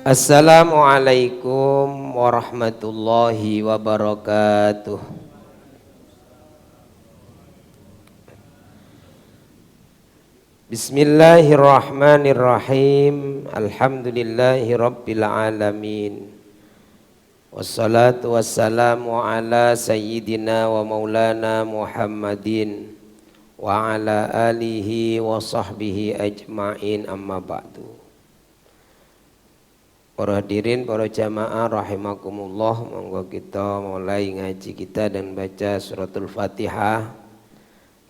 Assalamualaikum warahmatullahi wabarakatuh. Bismillahirrahmanirrahim. Alhamdulillahi rabbil alamin. Wassalatu wassalamu ala sayyidina wa maulana Muhammadin wa ala alihi wa sahbihi ajma'in, amma ba'du. Para hadirin, para jamaah rahimakumullah, monggo kita mulai ngaji kita dan baca suratul Fatihah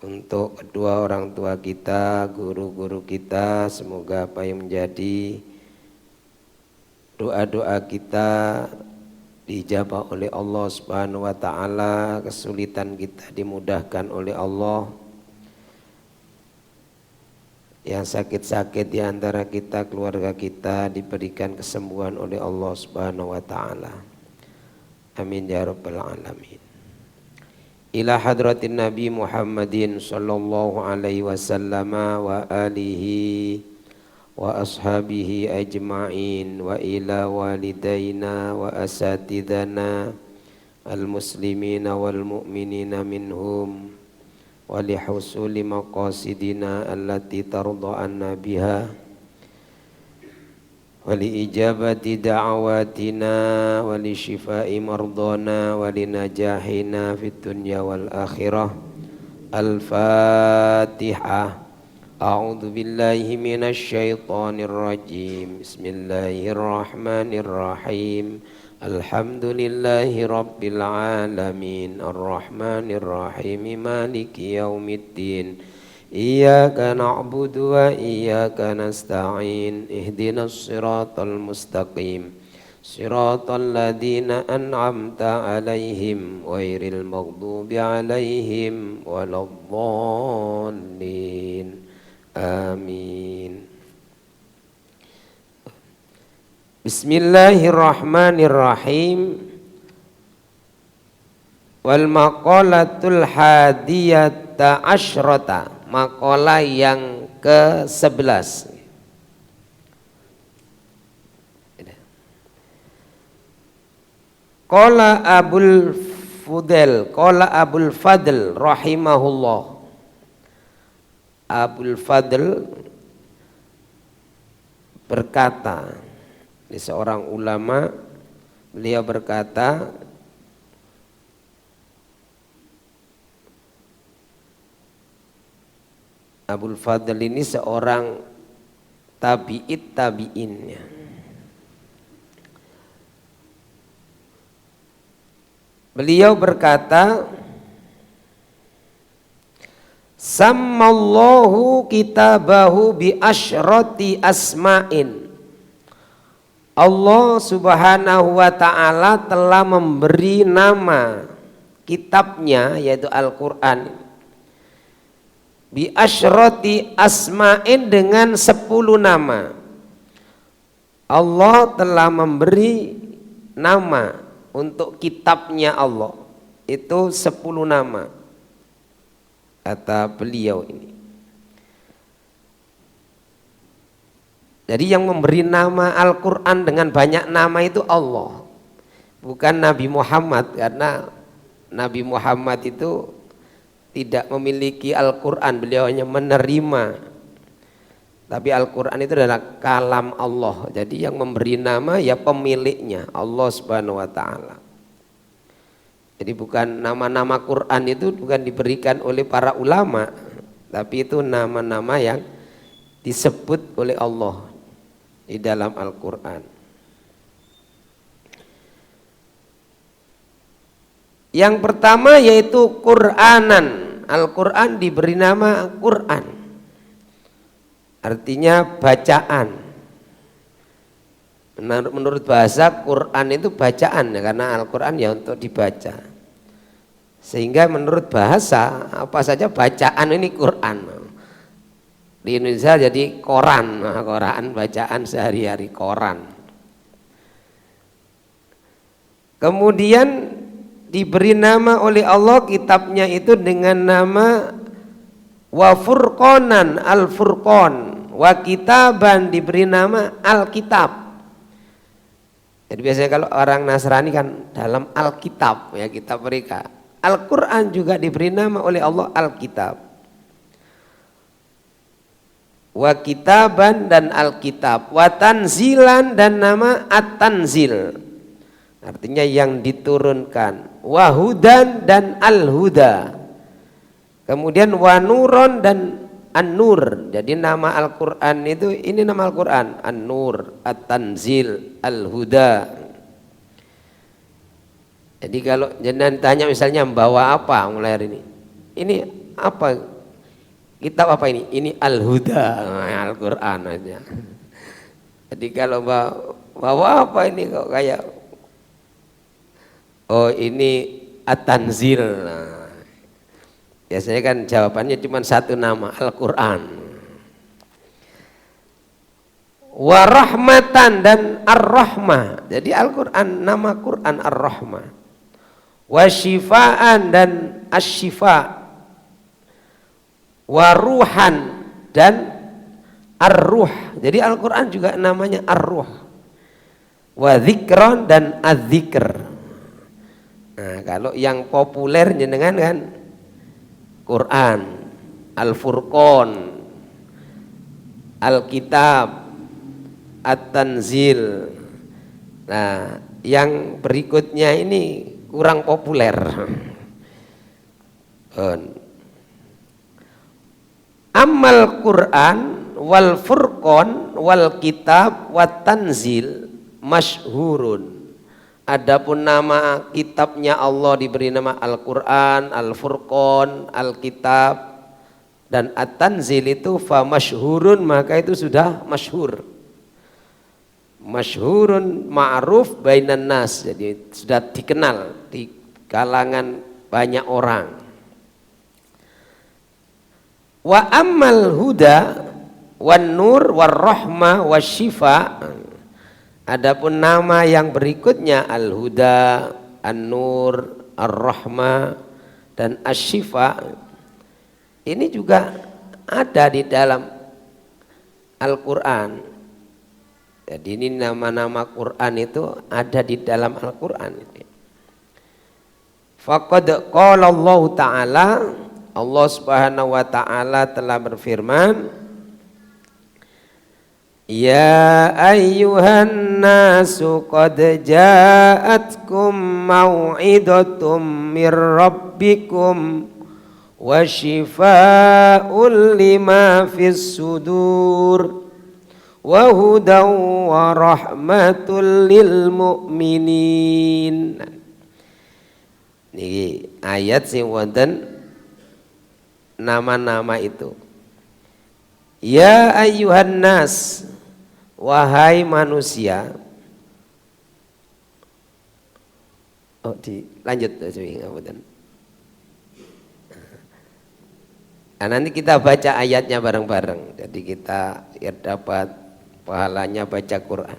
untuk kedua orang tua kita, guru-guru kita. Semoga apa yang menjadi doa-doa kita dijabah oleh Allah Subhanahu wa taala, kesulitan kita dimudahkan oleh Allah. Yang sakit-sakit di antara kita, keluarga kita, diberikan kesembuhan oleh Allah Subhanahu wa taala. Amin ya rabbal alamin. Ila hadratin Nabi Muhammadin sallallahu alaihi wasallam wa alihi wa ashabihi ajma'in, wa ila walidaina wa asatidana al-muslimina wal mu'minina minhum wa lihusuli maqasidina allati tarda anna biha wa li ijabati da'awatina wa li shifai mardana wa li najahina fid dunya wal akhirah. Al-Fatihah. A'udzu billahi minasy syaithanir rajim. Bismillahirrahmanirrahim. Alhamdulillahi rabbil alamin, arrahmanir rahim, maliki yaumiddin. Iyyaka na'budu wa iyyaka nasta'in. Ihdinas siratal mustaqim, siratal ladzina an'amta 'alaihim ghairil maghdubi 'alaihim waladdallin. Amin. Bismillahirrahmanirrahim. Wal maqalatul hadiyata asyrata, maqalah yang ke-11. Qala Abul Fadl rahimahullah. Abul Fadl berkata, ini seorang ulama, beliau berkata, Abul Fadl ini seorang tabi'innya. Beliau berkata, sammallahu kitabahu bi asyrati asma'in. Allah Subhanahu wa ta'ala telah memberi nama kitabnya, yaitu Al-Quran, bi asyrati asma'in, dengan 10 nama. Allah telah memberi nama untuk kitabnya Allah itu 10 nama, kata beliau ini. Jadi yang memberi nama Al-Quran dengan banyak nama itu Allah, bukan Nabi Muhammad, karena Nabi Muhammad itu tidak memiliki Al-Quran, beliau hanya menerima. Tapi Al-Quran itu adalah kalam Allah, jadi yang memberi nama ya pemiliknya, Allah Subhanahu wa ta'ala. Jadi bukan nama-nama Quran itu bukan diberikan oleh para ulama, tapi itu nama-nama yang disebut oleh Allah di dalam Al-Quran. Yang pertama yaitu Qur'anan. Al-Quran diberi nama Quran, artinya bacaan. Menurut bahasa, Quran itu bacaan, karena Al-Quran ya untuk dibaca. Sehingga menurut bahasa, apa saja bacaan ini Quran. Di Indonesia jadi koran, koran bacaan sehari-hari, koran. Kemudian diberi nama oleh Allah kitabnya itu dengan nama wa furqanan, al-furqan, wa kitaban diberi nama Alkitab. Jadi biasanya kalau orang Nasrani kan dalam Alkitab, ya kitab mereka. Al-Quran juga diberi nama oleh Allah Alkitab. Wa kitaban dan Alkitab, wa tanzilan dan nama At-Tanzil. Artinya yang diturunkan. Wa hudan dan Al-Huda. Kemudian wa nuron dan An-Nur. Jadi nama Al-Quran itu, ini nama Al-Quran, An-Nur, At-Tanzil, Al-Huda. Jadi kalau jenengan tanya misalnya membawa apa mulai hari ini apa, kitab apa ini? Ini Al-Huda, Al-Quran aja. Jadi kalau bawa apa ini kok kayak, oh ini At-Tanzil. Nah, biasanya kan jawabannya cuma satu nama, Al-Quran. Wa rahmatan dan Ar-Rahmah. Jadi Al-Quran, nama Quran Ar-Rahmah. Wa syifaan dan Asy-Syifa. Wa ruhan dan Ar-Ruh. Jadi Al-Quran juga namanya Ar-Ruh. Wa dzikron dan Az-Dzikr. Nah, kalau yang populer jenengan kan Quran, Al-Furqan, Alkitab, At-Tanzil. Nah, yang berikutnya ini kurang populer. Amal Quran wal Furqan wal Kitab wat Tanzil masyhurun. Adapun nama kitabnya Allah diberi nama Al-Quran, Al-Furqan, Al-Kitab dan At-Tanzil itu fa masyhurun, maka itu sudah masyhur. Masyhurun ma'ruf bainan nas, jadi sudah dikenal di kalangan banyak orang. Wa ammal huda wan nur war rahmah wasyifa. Adapun nama yang berikutnya Al-Huda, An-Nur, Ar-Rahmah dan Asy-Syifa, ini juga ada di dalam Al-Quran. Jadi ini nama-nama Quran itu ada di dalam Al-Quran. Faqad qala Allah Ta'ala, Allah Subhanahu wa Ta'ala telah berfirman, ya ayyuhan nasu qad ja'atkum mau'idatum mir rabbikum wa shifaa'un lima fis sudur wa hudaw wa rahmatul lil mu'minin. Niki ayat sing wonten nama-nama itu. Ya ayyuhan nas, wahai manusia. Oh, dilanjut ngapunten. Nah, nanti kita baca ayatnya bareng-bareng. Jadi kita dapat pahalanya baca Quran.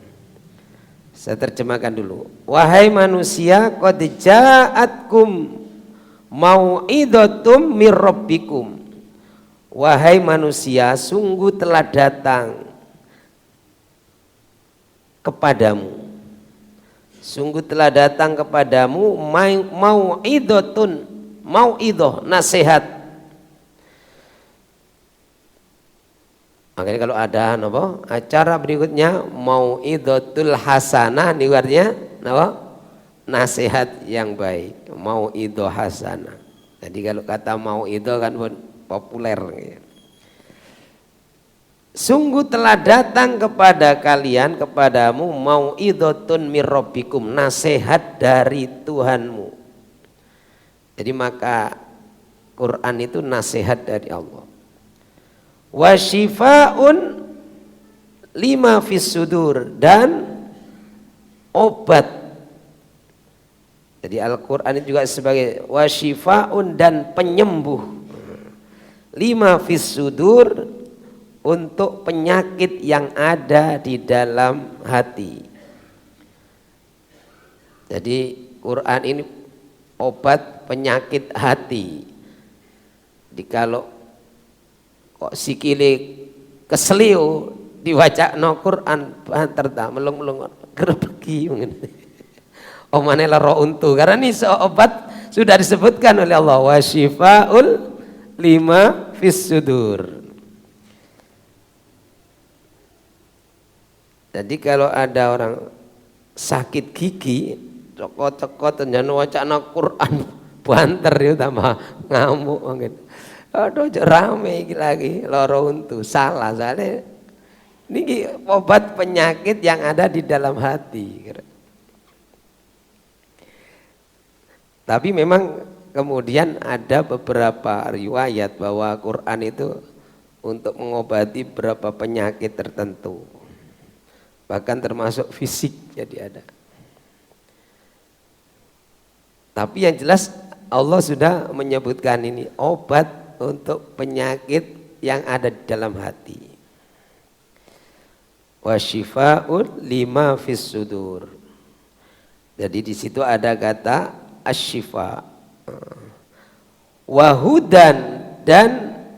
Saya terjemahkan dulu. Wahai manusia, qad ja'atkum mau'idatum mir rabbikum. Wahai manusia, sungguh telah datang kepadamu. Sungguh telah datang kepadamu mau'idatun, mau'idah, nasihat. Makanya kalau ada apa? Acara berikutnya mau'idatul hasanah, ini artinya apa? Nasihat yang baik, mau'idah hasanah. Jadi kalau kata mau'idah kan pun populer. Sungguh telah datang kepada kalian, kepadamu mau'idatun mir rabbikum, nasihat dari Tuhanmu. Jadi maka Quran itu nasihat dari Allah. Wa syifaa'un lima fis sudur, dan obat. Jadi Al-Quran itu juga sebagai wa syifaa'un, dan penyembuh, lima fis sudur, untuk penyakit yang ada di dalam hati. Jadi Quran ini obat penyakit hati. Jadi kalau kok sikile keseliu diwaca no Quran banter ta melung-melung gigi mungkin. Omane lara untu karena ini obat sudah disebutkan oleh Allah wa syifaul lima fis sudur. Jadi kalau ada orang sakit gigi, cokot-cokot jangan wacana Quran banter itu tambah ngamuk mungkin. Aduh rame lagi lara untu salah soalnya ini obat penyakit yang ada di dalam hati. Tapi memang kemudian ada beberapa riwayat bahwa Quran itu untuk mengobati beberapa penyakit tertentu. Bahkan termasuk fisik jadi ada. Tapi yang jelas Allah sudah menyebutkan ini obat untuk penyakit yang ada di dalam hati. Wa syifa'un lima fis sudur. Jadi di situ ada kata asyifa. Wa hudan dan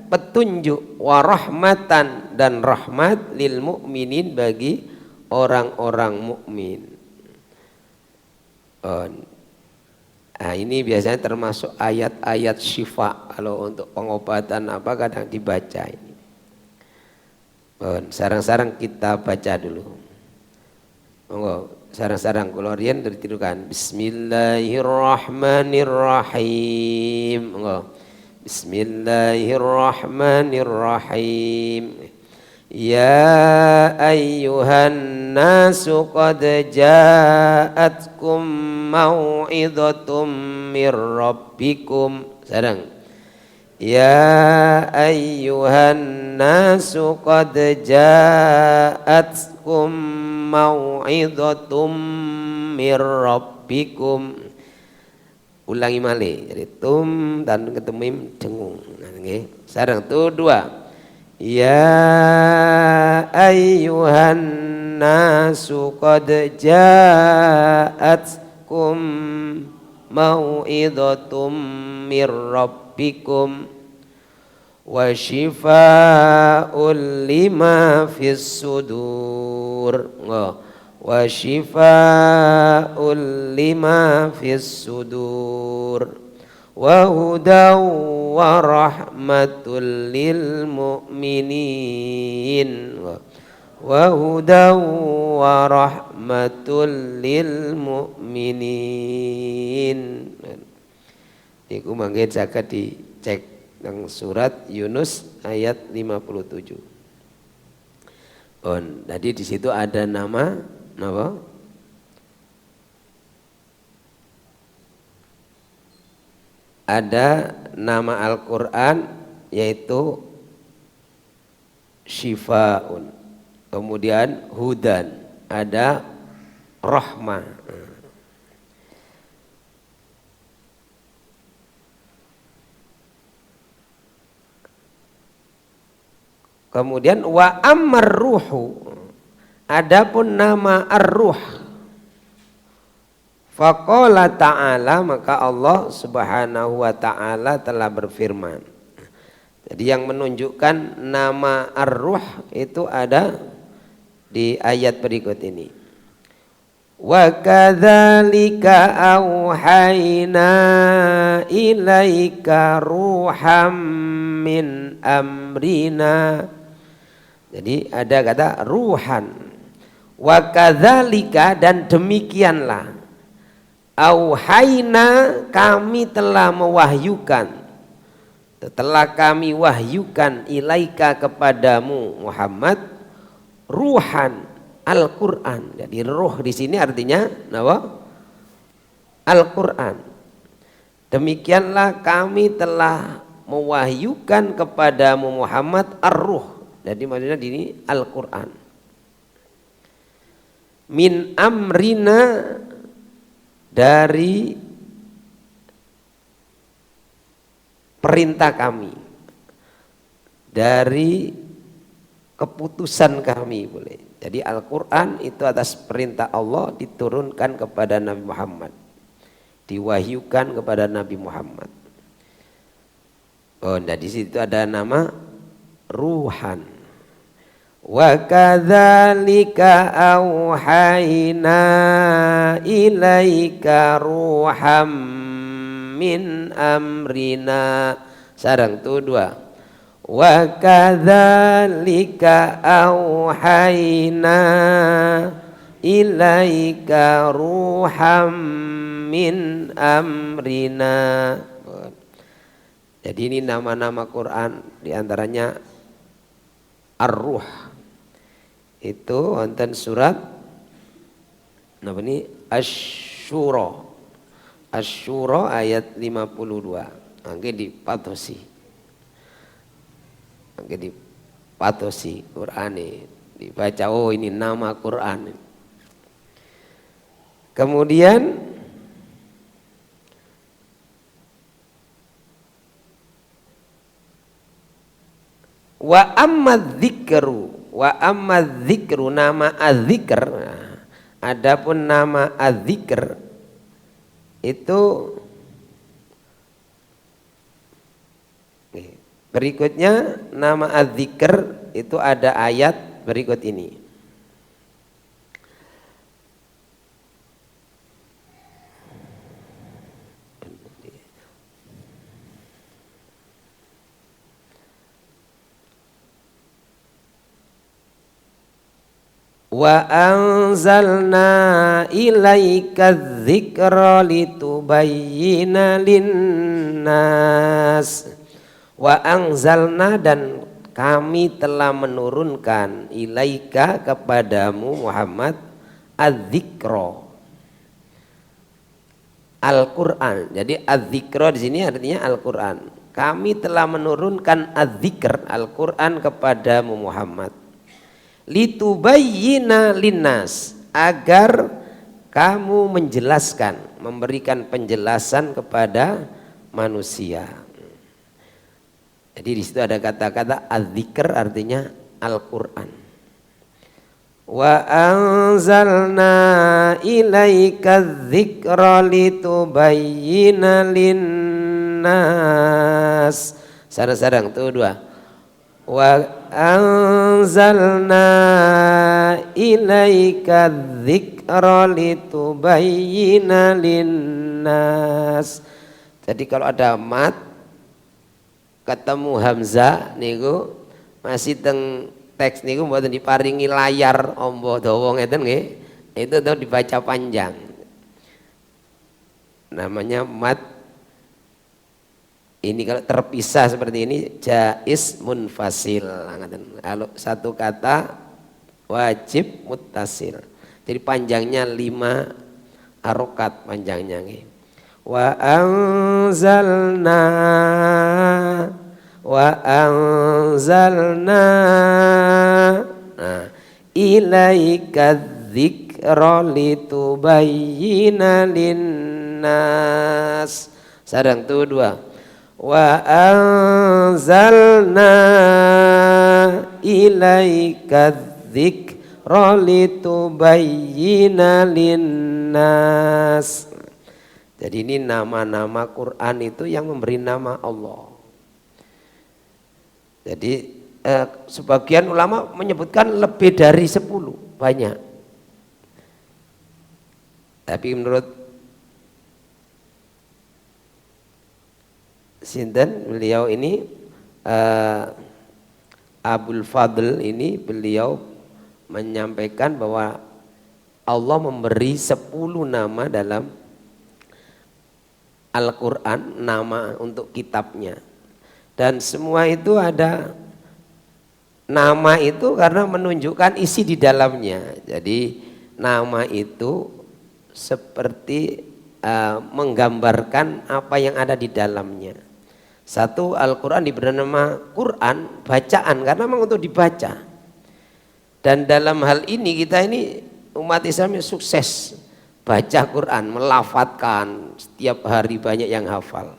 petunjuk, wa rahmatan dan rahmat lil mu'minin bagi orang-orang mukmin. Nah ini biasanya termasuk ayat-ayat syifa kalau untuk pengobatan apa kadang dibaca ini. Sarang-sarang kita baca dulu. Monggo sarang-sarang kula riyen ditirukan. Bismillahirrahmanirrahim. Monggo. Bismillahirrahmanirrahim. Ya ayyuhan nasu qad ja'atkum mau'izatum mir rabbikum. Sarang. Ya ayyuhan nasu qad ja'atkum mau'izatum mir rabbikum. Ulangi malih. Jadi tum dan ketemu mim dengung. Nggih. Sareng tu dua. Ya ayyuhan nasu qad ja'atkum mau'izatum mir rabbikum wa shifaa'un lima fis sudur. Wa shifaa'un lima fis sudur wa hudaw wa rahmatul lil mu'minin wa hudaw wa rahmatul lil mu'minin. Iku mangke saged dicek nang surat Yunus ayat 57. Tadi di situ ada nama napa? Ada nama Al-Quran yaitu Shifaun, kemudian Hudan, ada Rahmah. Kemudian wa ammar ruhu, adapun nama ar-ruh, faqala ta'ala, maka Allah subhanahu wa ta'ala telah berfirman. Jadi yang menunjukkan nama ar-ruh itu ada di ayat berikut ini. Wa kadzalika auhayna ilaika ruham min amrina. Jadi ada kata ruhan. Wa kadzalika, dan demikianlah. Auhayna, kami telah mewahyukan, telah kami wahyukan ilaika kepadamu Muhammad ruhan, Al-Quran. Jadi ruh di sini artinya apa? Al-Quran. Demikianlah kami telah mewahyukan kepadamu Muhammad ar-ruh. Jadi maksudnya ini Al-Quran. Min amrina, dari perintah kami, dari keputusan kami boleh. Jadi Al-Quran itu atas perintah Allah diturunkan kepada Nabi Muhammad, diwahyukan kepada Nabi Muhammad. Nah di situ ada nama ruhan. Wa kadzalika auhayna ilaika ruham min amrina. Sareng tu dua. Wa kadzalika auhayna ilaika ruham min amrina. Jadi ini nama-nama Quran, diantaranya Ar-Ruh. Itu wonten surat napa ini Asy-Syura. Asy-Syura ayat 52. Angge dipatosi. Angge dipatosi Qur'ane. Dibaca, oh ini nama Quran. Kemudian wa amma dzikru nama adzikr. Adapun nama adzikr itu berikutnya, nama adzikr itu ada ayat berikut ini. Wa anzalna ilaika dzikra litubayyina linnas. Wa anzalna, dan kami telah menurunkan ilaika kepadamu Muhammad adzikra, Al-Qur'an. Jadi adzikra di sini artinya Al-Qur'an. Kami telah menurunkan adzikr Al-Qur'an kepadamu Muhammad. Litubayyina linnas, agar kamu menjelaskan, memberikan penjelasan kepada manusia. Jadi di situ ada kata-kata adzikr artinya Al-Qur'an. Wa anzalna ilaika dzikra litubayyina linnas. Sareng-sareng tuh dua. Wa anzalna ilaika dzikra litubayyina linnas. Jadi kalau ada mat ketemu hamzah niku masih teng teks niku mboten diparingi layar ombo dawa ngeten nggih. Itu tuh dibaca panjang. Namanya mat. Ini kalau terpisah seperti ini jaiz munfasil. Kalau satu kata wajib muttasil. Jadi panjangnya 5 harokat panjangnya. Wa anzalna ilaika dzikra litubayyina linnas. Sareng tu dua. Wa anzalna ilaika dzikra litubayyina linnas. Jadi ini nama-nama Quran itu yang memberi nama Allah. Jadi sebagian ulama menyebutkan lebih dari 10, banyak. Tapi menurut sinten beliau ini Abul Fadl ini, beliau menyampaikan bahwa Allah memberi 10 nama dalam Al-Quran, nama untuk kitabnya. Dan semua itu ada nama itu karena menunjukkan isi di dalamnya. Jadi nama itu seperti menggambarkan apa yang ada di dalamnya. Satu, Al-Quran diberi nama Quran, bacaan, karena memang untuk dibaca. Dan dalam hal ini kita ini umat Islam yang sukses baca Quran, melafadzkan, setiap hari banyak yang hafal.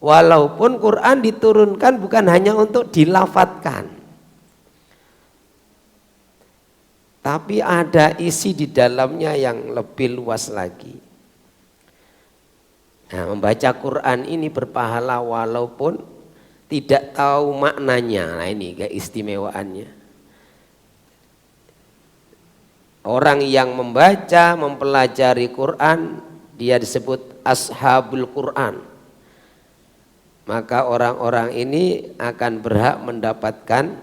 Walaupun Quran diturunkan bukan hanya untuk dilafadzkan, tapi ada isi di dalamnya yang lebih luas lagi. Nah, membaca Quran ini berpahala walaupun tidak tahu maknanya. Nah, ini keistimewaannya. Orang yang membaca, mempelajari Quran, dia disebut ashabul Quran. Maka orang-orang ini akan berhak mendapatkan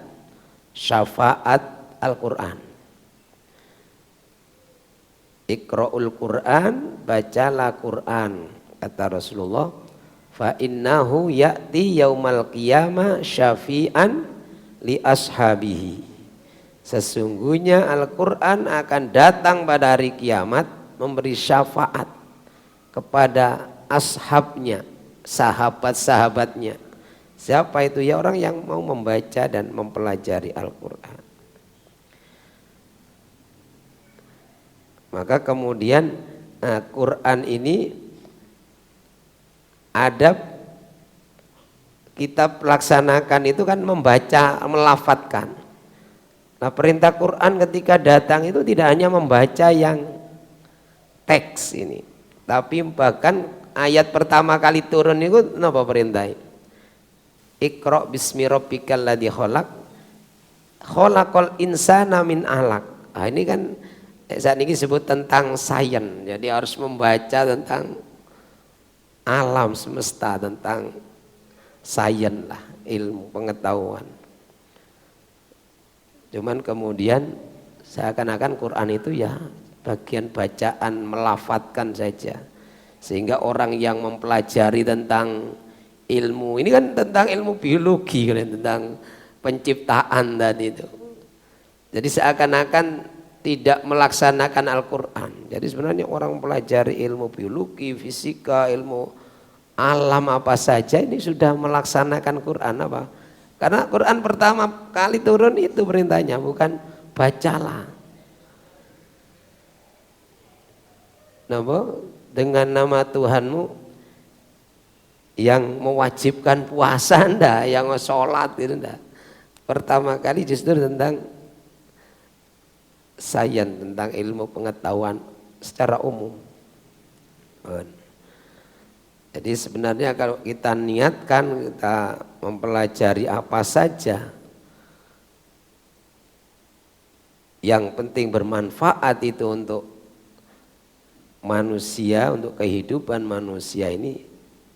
syafaat Al-Quran. Iqra'ul Quran, bacalah Quran, kata Rasulullah, fa innahu ya'ti yaumal qiyamah syafi'an li ashabihi. Sesungguhnya Al-Quran akan datang pada hari kiamat memberi syafaat kepada ashabnya, sahabat-sahabatnya. Siapa itu? Ya orang yang mau membaca dan mempelajari Al-Quran. Maka kemudian Quran ini ada kita laksanakan itu kan membaca, melafadzkan. Nah perintah Quran ketika datang itu tidak hanya membaca yang teks ini, tapi bahkan ayat pertama kali turun itu apa perintahnya? Iqra bismi rabbikal ladzi khalaq khalaqal insana min 'alaq. Nah, ini kan saat ini disebut tentang sains. Jadi harus membaca tentang alam semesta, tentang sains lah, ilmu pengetahuan. Cuman kemudian seakan-akan Quran itu ya bagian bacaan, melafadzkan saja. Sehingga orang yang mempelajari tentang ilmu, ini kan tentang ilmu biologi, tentang penciptaan tadi itu. Jadi seakan-akan tidak melaksanakan Al-Quran. Jadi sebenarnya orang mempelajari ilmu biologi, fisika, ilmu alam apa saja ini sudah melaksanakan Quran apa? Karena Quran pertama kali turun itu perintahnya, bukan bacalah. Napa? Dengan nama Tuhanmu yang mewajibkan puasa ndak, yang sholat itu ndak. Pertama kali justru tentang sains, tentang ilmu pengetahuan secara umum. Jadi sebenarnya kalau kita niatkan, kita mempelajari apa saja yang penting bermanfaat itu untuk manusia, untuk kehidupan manusia ini,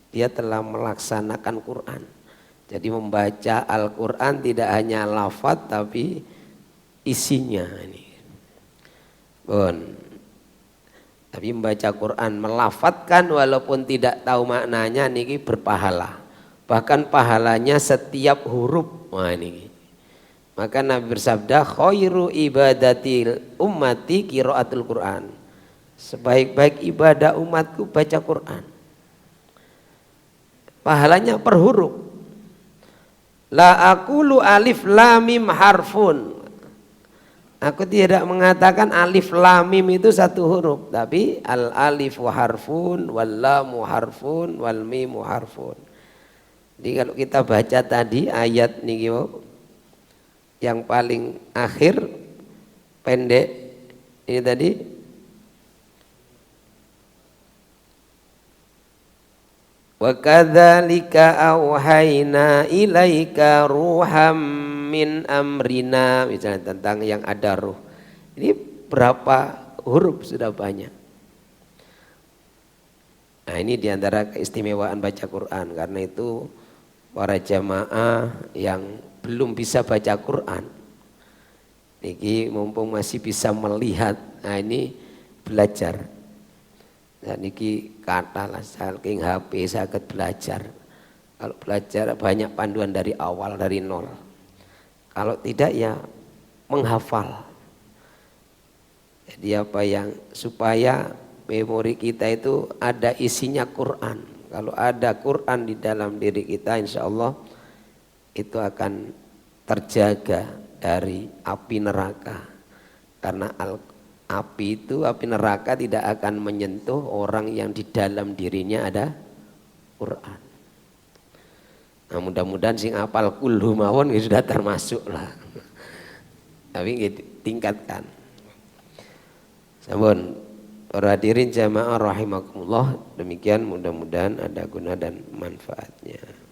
dia telah melaksanakan Quran. Jadi membaca Al-Quran tidak hanya lafaz tapi isinya ini. Tapi membaca Quran, melafadzkan walaupun tidak tahu maknanya niki berpahala. Bahkan pahalanya setiap huruf. Wah ini. Maka Nabi bersabda, khairu ibadatil ummati qiraatul Quran. Sebaik-baik ibadah umatku baca Quran. Pahalanya per huruf. La aqulu alif lam mim harfun. Aku tidak mengatakan alif lam mim itu satu huruf, tapi al alifu harfun, wal lamu harfun, wal mimu harfun. Jadi kalau kita baca tadi ayat niki yang paling akhir pendek ini tadi, wa kadzalika auhayna ilaika ruham min amrina, misalnya tentang yang ada ruh. Ini berapa huruf sudah banyak. Nah ini diantara keistimewaan baca Quran. Karena itu para jamaah yang belum bisa baca Quran, ini mumpung masih bisa melihat, nah ini belajar. Dan ini kata lah saking HP sakit belajar. Kalau belajar banyak panduan dari awal, dari nol. Kalau tidak ya menghafal. Jadi apa yang supaya memori kita itu ada isinya Quran. Kalau ada Quran di dalam diri kita, insya Allah itu akan terjaga dari api neraka. Karena api itu, api neraka tidak akan menyentuh orang yang di dalam dirinya ada Quran. Nah mudah-mudahan sing apal kulhu mawon sudah termasuk lah. Tapi tingkatkan. Sampun para hadirin jamaah rahimakumullah, demikian mudah-mudahan ada guna dan manfaatnya.